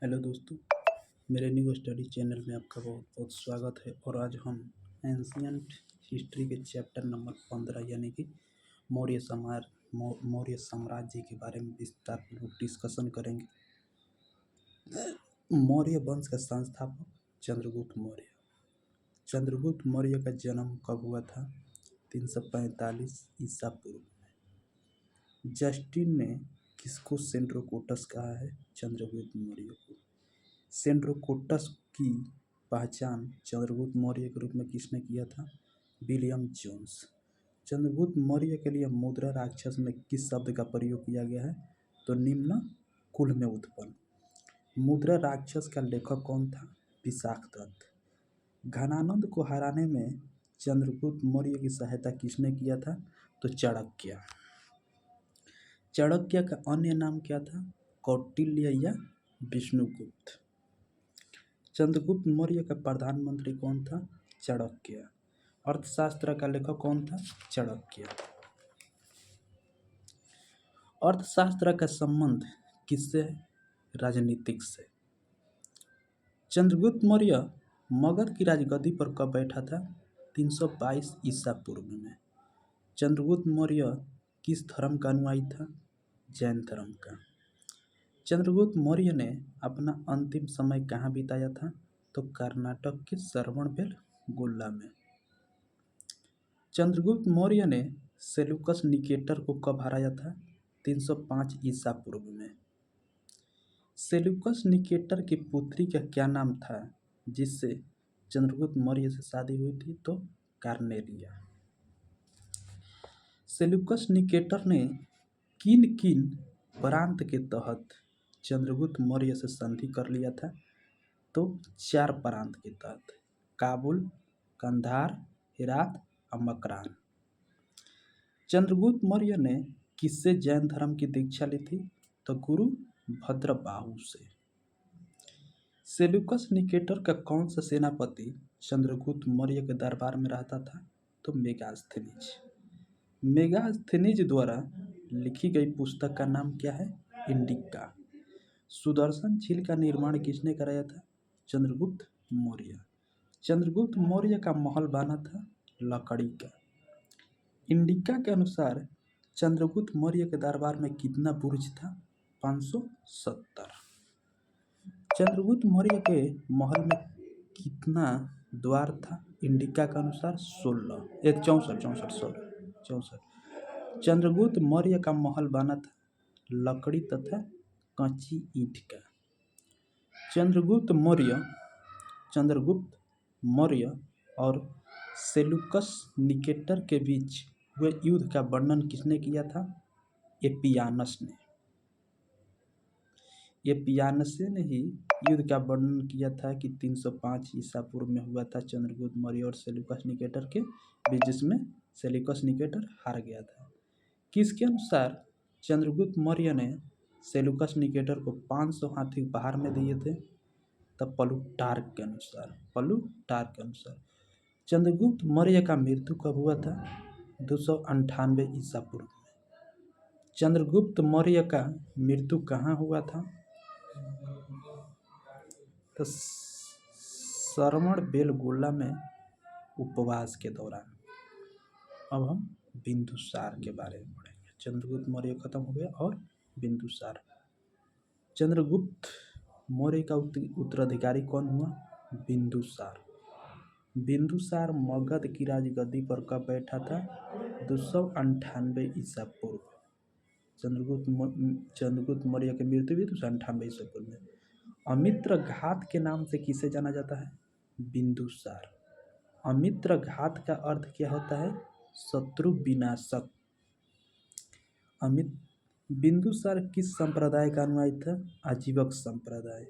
Hello दोस्तों, मेरे new study channel में आपका बहुत बहुत स्वागत है। और आज हम एंशियंट हिस्ट्री के चैप्टर नंबर 15 यानी कि मौर्य साम्राज्य के बारे में विस्तारपूर्वक डिस्कशन करेंगे। मौर्य वंश का संस्थापक चंद्रगुप्त मौर्य। चंद्रगुप्त मौर्य का जन्म कब हुआ था? 345 ईसा पूर्व में। जस्टिन ने किसको सेंड्रोकोटस कहा है? चंद्रगुप्त मौर्य को। सेंड्रोकोटस की पहचान चंद्रगुप्त मौर्य के रूप में किसने किया था? William Jones. चंद्रगुप्त मौर्य के लिए मुद्रा राक्षस में किस शब्द का प्रयोग किया गया है? तो निम्न कुल में उत्पन्न। मुद्रा राक्षस का लेखक कौन था? विशाखदत्त। घनानंद को हराने में चंद्रगुप्त मौर्य की सहायता किसने किया था? तो चाणक्य। चाणक्य का अन्य नाम क्या था? कौटिल्य या विष्णुगुप्त। चंद्रगुप्त मौर्य का प्रधानमंत्री कौन था? चाणक्य। अर्थशास्त्र का लेखक कौन था? चाणक्य। अर्थशास्त्र का संबंध किससे है? राजनीतिक से। चंद्रगुप्त मौर्य मगध की राजगद्दी पर कब बैठा था? 322 ईसा पूर्व में। चंद्रगुप्त मौर्य किस धर्म का अनुयायी था? जैन धर्म का। चंद्रगुप्त मौर्य ने अपना अंतिम समय कहाँ बिताया था? तो कर्नाटक के श्रवणबेलगोला में। चंद्रगुप्त मौर्य ने सेल्यूकस निकेटर को कब हराया था? 305 ईसा पूर्व में। सेल्यूकस निकेटर की पुत्री का क्या नाम था जिससे चंद्रगुप्त मौर्य से शादी हुई थी? तो कार्नेलिया। सेल्यूकस निकेटर ने किन किन प्रांत के तहत चंद्रगुप्त मौर्य से संधि कर लिया था? तो 4 प्रांत के तहत: काबुल, कंधार, हेरात और मकरान। चंद्रगुप्त मौर्य ने किससे जैन धर्म की दीक्षा ली थी? तो गुरु भद्रबाहु से। सेल्यूकस निकेटर का कौन सा सेनापति चंद्रगुप्त मौर्य के दरबार में रहता था? तो मेगास्थनीज। मेगास्थनीज द्वारा लिखी गई पुस्तक का नाम क्या है? इंडिका। सुदर्शन झील का निर्माण किसने कराया था? चंद्रगुप्त मौर्य। चंद्रगुप्त मौर्य का महल बना था लकड़ी का। इंडिका के अनुसार चंद्रगुप्त मौर्य के दरबार में कितना बुर्ज था? 570। चंद्रगुप्त मौर्य के महल में कितना द्वार था? इंडिका के अनुसार 64। चंद्रगुप्त मौर्य का महल बना था लकड़ी तथा कच्ची ईंट का। चंद्रगुप्त मौर्य और सेल्यूकस निकेटर के बीच हुए युद्ध का वर्णन किसने किया था? एपियानस ने। एपियानस ने ही युद्ध का वर्णन किया था कि 305 ईसा पूर्व में हुआ था चंद्रगुप्त मौर्य और सेल्यूकस निकेटर के बीच, जिसमें सेल्यूकस निकेटर हार गया था। किसके अनुसार चंद्रगुप्त मौर्य ने सेल्यूकस निकेटर को 500 हाथी उपहार में दिए थे? तब प्लूटार्क के अनुसार। चंद्रगुप्त मौर्य का मृत्यु कब हुआ था? 298 ईसा पूर्व में। चंद्रगुप्त मौर्य का मृत्यु कहाँ हुआ था? तो श्रवणबेलगोला में उपवास के दौरान। अब हम बिंदुसार के बारे में पढ़ेंगे। चंद्रगुप्त मौर्य खत्म हो गया और बिंदुसार। चंद्रगुप्त मौर्य का उत्तराधिकारी कौन हुआ? बिंदुसार। बिंदुसार मगध की राजगद्दी पर कब बैठा था? 298 ईसा पूर्व। चंद्रगुप्त मौर्य की मृत्यु भी 298 ईसा पूर्व में। अमित्र घात के नाम से किसे जाना जाता है? बिंदुसार। अमित्र घात का अर्थ क्या होता है? शत्रु विनाशक। बिंदुसार किस संप्रदाय का अनुयायी था? आजीवक संप्रदाय।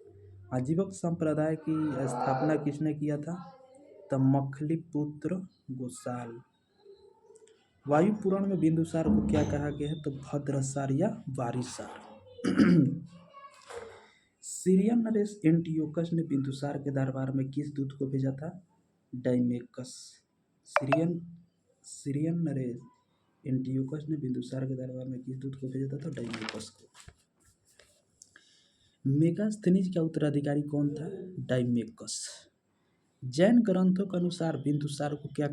आजीवक संप्रदाय की स्थापना किसने किया था? तो मखलीपुत्र गोसाल। वायु पुराण में बिंदुसार को क्या कहा गया है? तो भद्रसार या वारिसार। सीरियन नरेश एंटियोकस ने बिंदुसार के दरबार में किस दूत को भेजा था? डाइमेकस। सीरियन नरेश एंटियोकस ने बिंदुसार के दरबार में किस दूत को भेजा था? तो डाइमेकस को। मेगास्थनीज का उत्तराधिकारी कौन था? डाइमेकस। जैन ग्रंथों के अनुसार बिंदुसार को क्या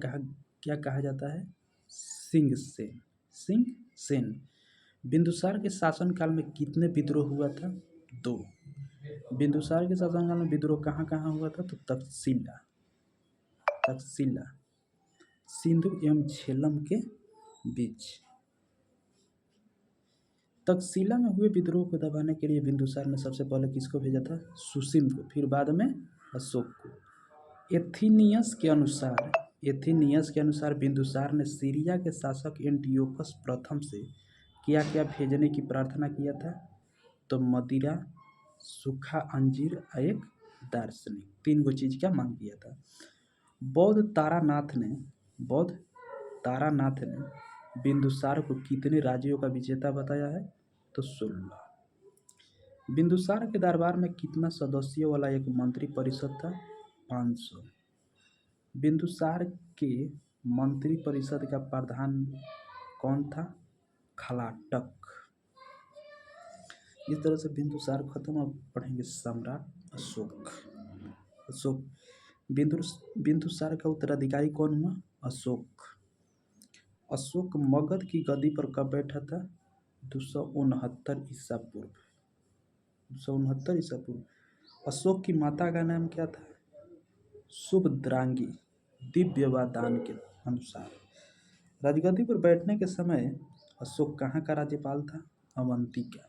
कहा जाता है? सिंह सेन। सिंह सेन। बिंदुसार के शासनकाल में कितने विद्रोह हुआ था? 2। बिंदुसार के शासनकाल में विद्रोह कहाँ कहाँ हुआ था? तो तक्षशिला, सिंधु एवं झेलम के बीच। तक्षशिला में हुए विद्रोह को दबाने के लिए बिंदुसार ने सबसे पहले किसको भेजा था? सुसीम को, फिर बाद में अशोक को। एथीनियस के अनुसार बिंदुसार ने सीरिया के शासक एंटियोकस प्रथम से क्या क्या भेजने की प्रार्थना किया था? तो मदिरा, सूखा अंजीर और एक दार्शनिक, 3 गो चीज का मांग किया था। बौद्ध तारानाथ ने बिंदुसार को कितने राज्यों का विजेता बताया है? तो 16। बिंदुसार के दरबार में कितना सदस्यों वाला एक मंत्री परिषद था? 500। बिंदुसार के मंत्री परिषद का प्रधान कौन था? खलाटक। इस तरह से बिंदुसार खत्म। अब पढ़ेंगे सम्राट अशोक। बिंदुसार का उत्तराधिकारी कौन हुआ? अशोक मगध की गद्दी पर कब बैठा था? 269 ईसा पूर्व। अशोक की माता का नाम क्या था? शुभद्रांगी, दिव्यवा दान के अनुसार। राजगद्दी पर बैठने के समय अशोक कहाँ का राज्यपाल था? अवंती का।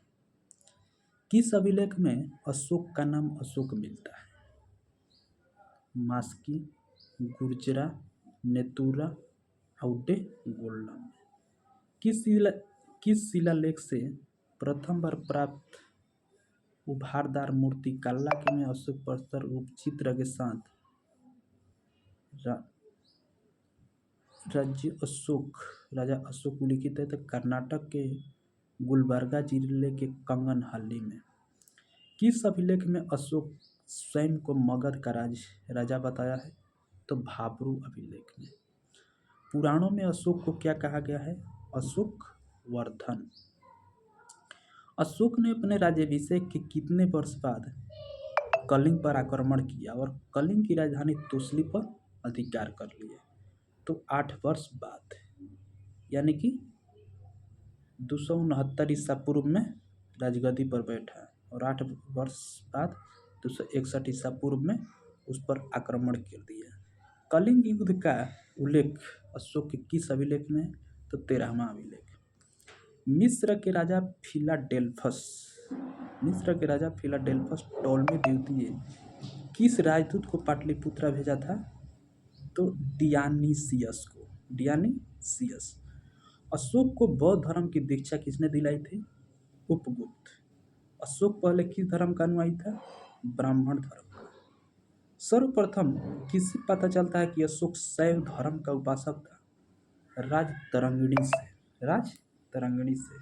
किस अभिलेख में अशोक का नाम अशोक मिलता है? मास्की, गुर्जरा, नेतुरा, औडे, गोल्डम। किस शिलालेख से प्रथम बार प्राप्त उभारदार मूर्ति काल्लाकी में अशोक प्रस्तर रूप चित्र के साथ राजा अशोक उल्लिखित है? तो कर्नाटक के गुलबर्गा जिले के कंगनहल्ली में। किस अभिलेख में अशोक स्वयं को मगध का राजा बताया है? तो भाब्रू अभिलेख में। पुराणों में अशोक को क्या कहा गया है? अशोक वर्धन। अशोक ने अपने राज्याभिषेक के कितने वर्ष बाद कलिंग पर आक्रमण किया और कलिंग की राजधानी तोसली पर अधिकार कर लिया? तो 8 वर्ष बाद, यानी कि 269 ईसा पूर्व में राजगद्दी पर बैठा और 8 वर्ष बाद 261 ईसा पूर्व में उस पर आक्रमण कर दिया। कलिंग युद्ध का उल्लेख अशोक के किस अभिलेख में है? तो 13वां अभिलेख। मिस्र के राजा फिलाडेल्फस टोलमी द्वितीय किस राजदूत को पाटलिपुत्रा भेजा था? तो डियानीसियस को। अशोक को बौद्ध धर्म की दीक्षा किसने दिलाई थी? उपगुप्त। अशोक पहले किस धर्म का अनुयायी था? ब्राह्मण धर्म का। सर्वप्रथम किससे पता चलता है कि अशोक शैव धर्म का उपासक था? राजतरंगिणी से।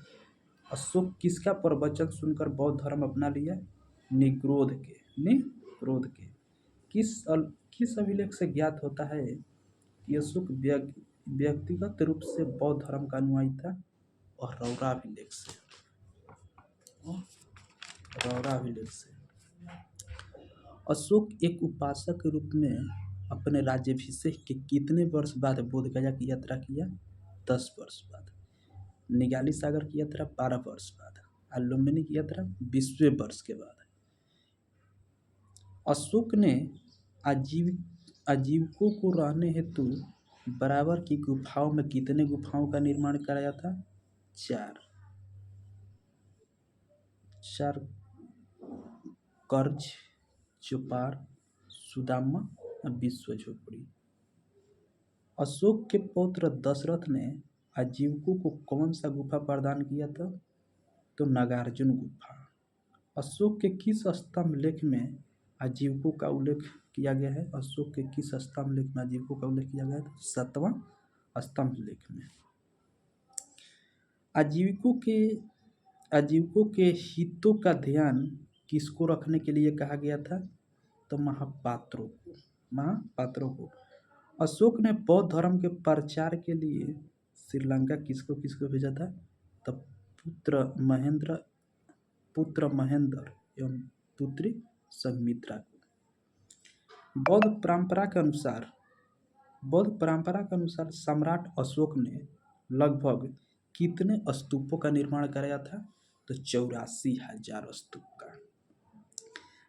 अशोक किसका प्रवचन सुनकर बौद्ध धर्म अपना लिया? निग्रोध के। किस अभिलेख से ज्ञात होता है कि अशोक व्यक्तिगत रूप से बौद्ध धर्म का अनुयायी था? और रौरा अभिलेख से। अशोक एक उपासक के रूप में अपने राज्याभिषेक के कितने वर्ष बाद बोधगया की यात्रा किया? 10 वर्ष बाद। निगाली सागर की यात्रा 12 वर्ष बाद। और लुम्बिनी की यात्रा 20वें वर्ष के बाद। अशोक ने आजीविकों को रहने हेतु बराबर की गुफाओं में कितने गुफाओं का निर्माण कराया था? 4। कर्ज, चौपार, सुदामा और विश्व झोपड़ी। अशोक के पौत्र दशरथ ने आजीविकों को कौन सा गुफा प्रदान किया था? तो नागार्जुन गुफा। अशोक के किस स्तंभ लेख में आजीविकों का उल्लेख किया गया है? अशोक के किस स्तंभ लेख में आजीविकों का उल्लेख किया गया है? 7वां स्तंभ लेख में। आजीविकों के हितों का ध्यान किसको रखने के लिए कहा गया था? तो महापात्रों को। अशोक ने बौद्ध धर्म के प्रचार के लिए श्रीलंका किसको भेजा था? तो पुत्र महेंद्र एवं पुत्री संघमित्रा को। बौद्ध परंपरा के अनुसार सम्राट अशोक ने लगभग कितने स्तूपों का निर्माण कराया था? तो 84,000 स्तूप का।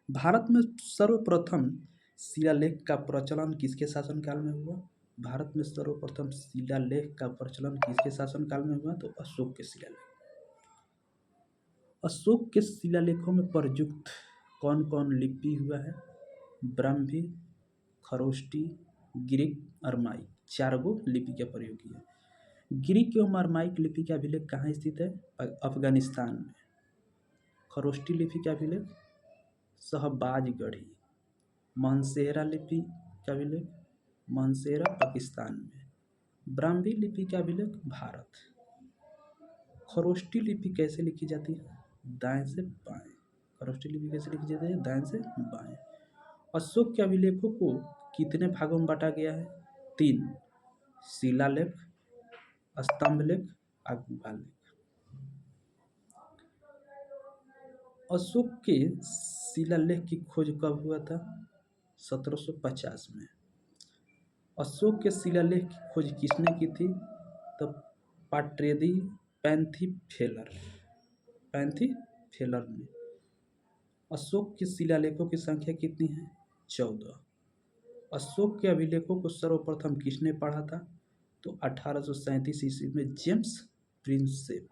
भारत में सर्वप्रथम शिलालेख का प्रचलन किसके शासनकाल में हुआ? भारत में सर्वप्रथम शिलालेख का प्रचलन किसके शासनकाल में हुआ? तो अशोक के शिलालेख। अशोक के शिलालेखों में प्रयुक्त कौन कौन लिपि हुआ है? ब्राह्मी, खरोष्टी, ग्रीक, अरमाइक, 4 गो लिपि का प्रयोग किया। ग्रीक एवं अरमाइक लिपि का अभिलेख कहाँ स्थित है? अफगानिस्तान में। खरोष्टी लिपि का अभिलेख शहबाजगढ़ी। मानसेहरा लिपि का अभिलेख मानसेहरा पाकिस्तान में। ब्राह्मी लिपि का अभिलेख भारत। खरोष्टी लिपि कैसे लिखी जाती है? दाएं से बाएं। खरोष्टी लिपि कैसे लिखी जाती है? दाएं से बाएं। अशोक के अभिलेखों को कितने भागों में बांटा गया है? 3। शिलालेख, स्तंभलेख, आगुभालेख। अशोक के शिलालेख की खोज कब हुआ था? 1750 में। अशोक के शिलालेख की खोज किसने की थी? तो पैंथीफेलर ने। अशोक के शिलालेखों की संख्या कितनी है? 14। अशोक के अभिलेखों को सर्वप्रथम किसने पढ़ा था? तो 1837 ईस्वी में जेम्स प्रिंसेप।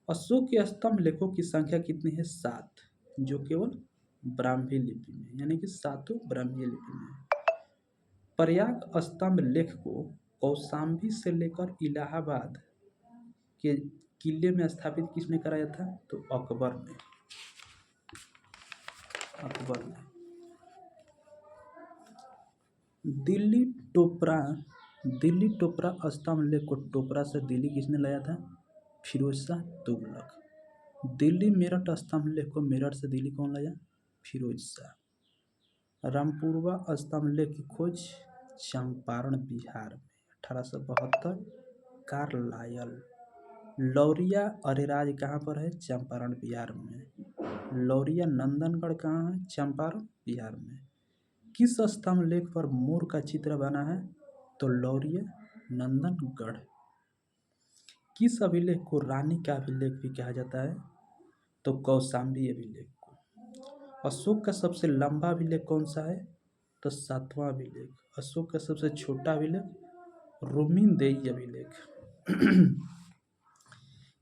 अशोक के स्तंभ लेखों की संख्या कितनी है? 7, जो केवल ब्राह्मी लिपि में, यानी कि 7 ब्राह्मी लिपि में। प्रयाग स्तंभ लेख को कौशाम्बी से लेकर इलाहाबाद के किले में स्थापित किसने कराया था? तो अकबर ने। दिल्ली टोपरा स्तंभ लेख को टोपरा से दिल्ली किसने लाया था? फिरोज शाह तुगलक। दिल्ली मेरठ स्तंभ लेख को मेरठ से दिल्ली कौन लाया? फिरोज शाह। रामपुरवा स्तंभ लेख की खोज चंपारण बिहार में 1872 कार्लायल। लौरिया अरेराज कहाँ पर है? चंपारण बिहार में। लौरिया नंदनगढ़ कहाँ है? चंपारण बिहार में। किस स्तंभ लेख पर मोर का चित्र बना है? तो लौरिया नंदनगढ़। किस अभिलेख को रानी का अभिलेख भी कहा जाता है? तो कौशाम्बी अभिलेख को। अशोक का सबसे लंबा अभिलेख कौन सा है? तो 7वां अभिलेख। अशोक का सबसे छोटा अभिलेख रुमिनदेई अभिलेख।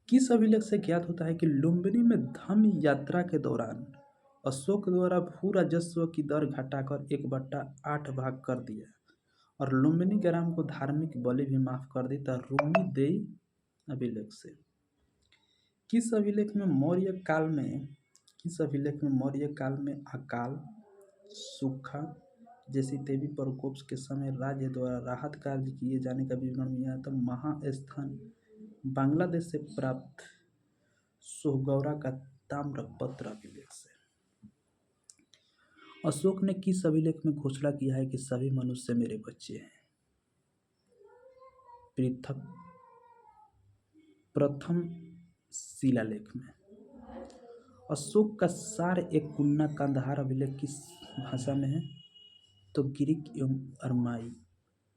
किस अभिलेख से ज्ञात होता है कि लुम्बिनी में धम्म यात्रा के दौरान अशोक द्वारा भू राजस्व की दर घटाकर 1/8 भाग कर दिया और लुम्बिनी ग्राम को धार्मिक बलि भी माफ कर दी था? रुमिनदेई अभिलेख से। किस अभिलेख में मौर्य काल में अकाल, सूखा जैसी देवी प्रकोप के समय राज्य द्वारा राहत कार्य किए जाने का विवरण मिला? तो महास्थान बांग्लादेश से प्राप्त सोहगौरा का ताम्रपत्र अभिलेख से। अशोक ने किस अभिलेख में घोषणा किया है कि सभी मनुष्य मेरे बच्चे हैं? प्रथम शिलालेख में। अशोक का सार एक कुन्ना कंधार अभिलेख किस भाषा में है? तो ग्रीक एवं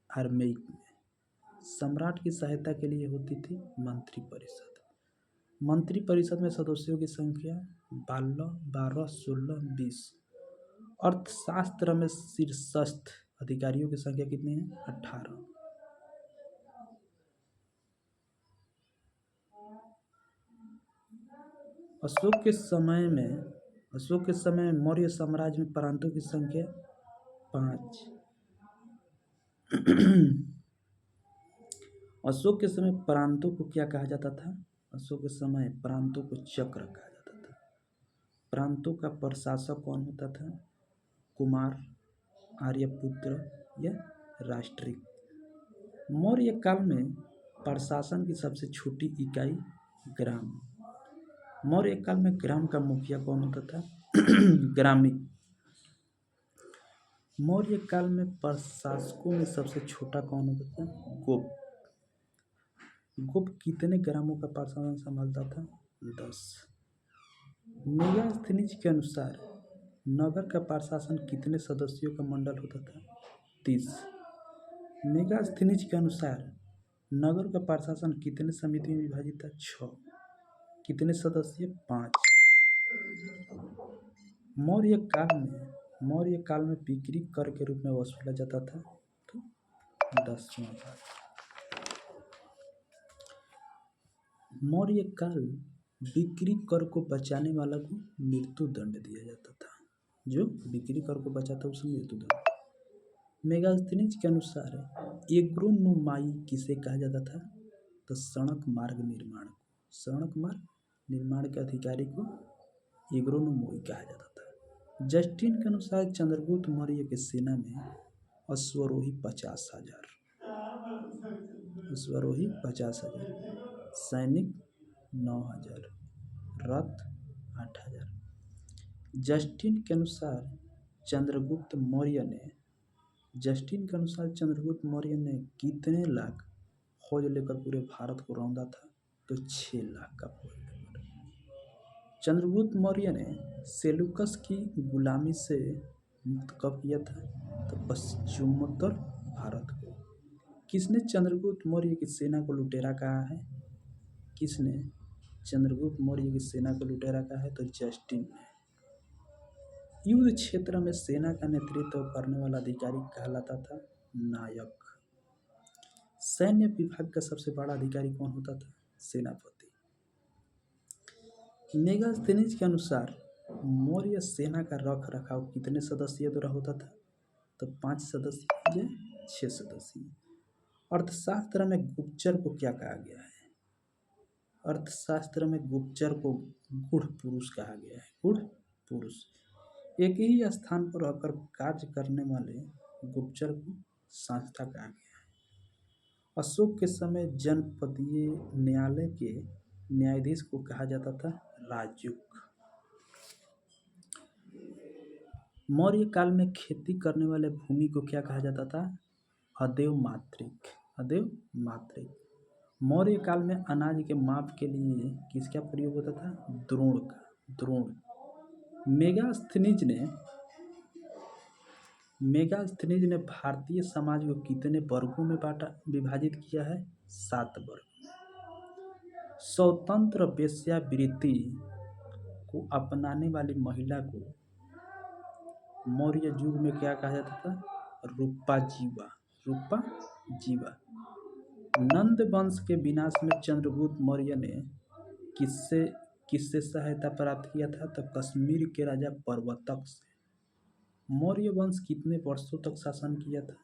अरमेइक में। सम्राट की सहायता के लिए होती थी मंत्रिपरिषद। मंत्रिपरिषद में सदस्यों की संख्या 12, 16, 20। अर्थशास्त्र में शीर्षस्थ अधिकारियों की संख्या कितनी है? 18। अशोक के समय में मौर्य साम्राज्य में प्रांतों की संख्या 5। अशोक के समय प्रांतों को क्या कहा जाता था? अशोक के समय प्रांतों को चक्र कहा जाता था। प्रांतों का प्रशासक कौन होता था? कुमार, आर्यपुत्र या राष्ट्रिक। मौर्य काल में प्रशासन की सबसे छोटी इकाई ग्राम। मौर्य काल में ग्राम का मुखिया कौन होता था? ग्रामीण। मौर्य काल में प्रशासकों में सबसे छोटा कौन होता था? गोप। गोप कितने ग्रामों का प्रशासन संभालता था? 10। मेगास्थनीज के अनुसार नगर का प्रशासन कितने सदस्यों का मंडल होता था? 30। मेगास्थनीज के अनुसार नगर का प्रशासन कितने समिति में विभाजित था? 6। कितने सदस्य? 5। मौर्य काल में बिक्री कर के रूप में वसूला जाता था तो 10वां भाग। मौर्य काल बिक्री कर को बचाने वाला को मृत्यु दंड दिया जाता था। जो बिक्री कर को बचाता उसे मृत्यु दंड। मेगास्थनीज के अनुसार एग्रोनोमाई किसे कहा जाता था? तो सड़क मार्ग निर्माण को, सड़क मार्ग निर्माण के अधिकारी को एग्रोनोमाई कहा जाता था। जस्टिन के अनुसार चंद्रगुप्त मौर्य की सेना में अश्वरोही 50,000, अश्वरोही 50,000, सैनिक 9,000, रथ 8,000। जस्टिन के अनुसार चंद्रगुप्त मौर्य ने कितने लाख फौज लेकर पूरे भारत को रौंदा था? तो 6 लाख का फौज लेकर। चंद्रगुप्त मौर्य ने सेलूकस की गुलामी से मुक्त कब किया था? तो पश्चिमोत्तर भारत को। किसने चंद्रगुप्त मौर्य की सेना को लुटेरा कहा है? किसने चंद्रगुप्त मौर्य की सेना को लुटेरा कहा है? तो जस्टिन ने। युद्ध क्षेत्र में सेना का नेतृत्व करने वाला अधिकारी कहलाता था नायक। सैन्य विभाग का सबसे बड़ा अधिकारी कौन होता था? सेनापति। मेगास्थनीज के अनुसार मौर्य सेना का रख रखाव कितने सदस्यों द्वारा होता था? तो 5 सदस्य या 6 सदस्य। अर्थशास्त्र में गुप्तचर को क्या कहा गया है? अर्थशास्त्र में गुप्तचर को गूढ़ पुरुष कहा गया है। गूढ़ पुरुष। एक ही स्थान पर रहकर कार्य करने वाले गुप्तचर को संस्था कहा गया है। अशोक के समय जनपदीय न्यायालय के न्यायाधीश को कहा जाता था राजयुक। मौर्य काल में खेती करने वाले भूमि को क्या कहा जाता था? अदेव मात्रिक। अदेव मात्रिक। मौर्य काल में अनाज के माप के लिए किसका प्रयोग होता था? द्रोण का। द्रोण। मेगास्थनीज ने भारतीय समाज को कितने वर्गों में विभाजित किया है? 7 वर्ग। स्वतंत्र वेश्यावृत्ति को अपनाने वाली महिला को मौर्य युग में क्या कहा जाता था? रूपा जीवा। रूपा जीवा। नंद वंश के विनाश में चंद्रगुप्त मौर्य ने किससे सहायता प्राप्त किया था? तो कश्मीर के राजा प्रवर्तक से। मौर्य वंश कितने वर्षों तक शासन किया था?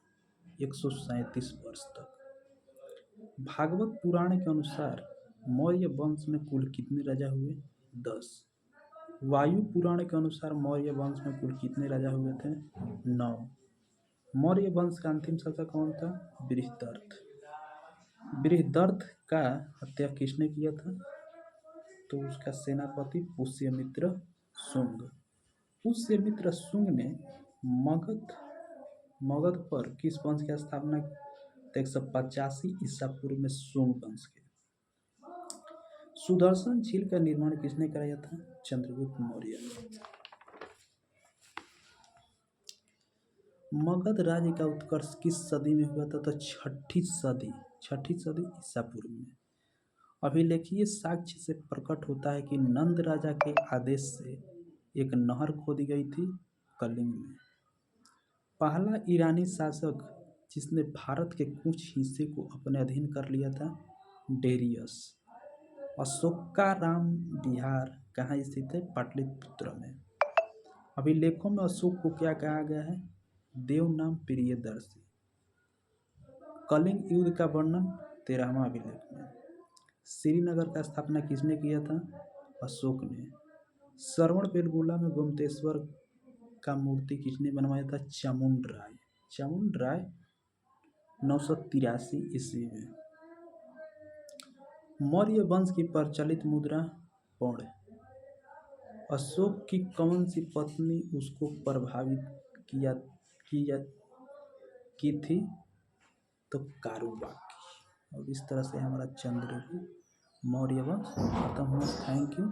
137 वर्ष तक। भागवत पुराण के अनुसार मौर्य वंश में कुल कितने राजा हुए? 10। वायु पुराण के अनुसार मौर्य वंश में कुल कितने राजा हुए थे? 9। मौर्य वंश का अंतिम शासक कौन था? बृहदर्थ। बृहदर्थ का हत्या किसने किया था? तो उसका सेनापति पुष्यमित्र शुंग। पुष्यमित्र शुंग ने मगध पर किस वंश की स्थापना की? 185 ईसा पूर्व में शुंग वंश के। सुदर्शन झील का निर्माण किसने कराया था? चंद्रगुप्त मौर्य ने। मगध राज्य का उत्कर्ष किस सदी में हुआ था? तो 6ठी सदी ईसा पूर्व में। अभिलेखीय साक्ष्य से प्रकट होता है कि नंद राजा के आदेश से एक नहर खोदी गई थी कलिंग में। पहला ईरानी शासक जिसने भारत के कुछ हिस्से को अपने अधीन कर लिया था? डेरियस। अशोकाराम विहार कहाँ स्थित है? पाटलिपुत्र में। अभिलेखों में अशोक को क्या कहा गया है? देव नाम प्रियदर्शी। कलिंग युद्ध का वर्णन 13वां अभिलेख में। श्रीनगर का स्थापना किसने किया था? अशोक ने। श्रवण बेलगोला में गोमतेश्वर का मूर्ति किसने बनवाया था? चामुंड राय। चामुंड राय 983 ईस्वी में। मौर्य वंश की प्रचलित मुद्रा पौड़। अशोक की कौन सी पत्नी उसको प्रभावित की थी? तो कारुबाकी। और इस तरह से हमारा चंद्रगुप्त मौर्य वंश खत्म हुआ। Thank you.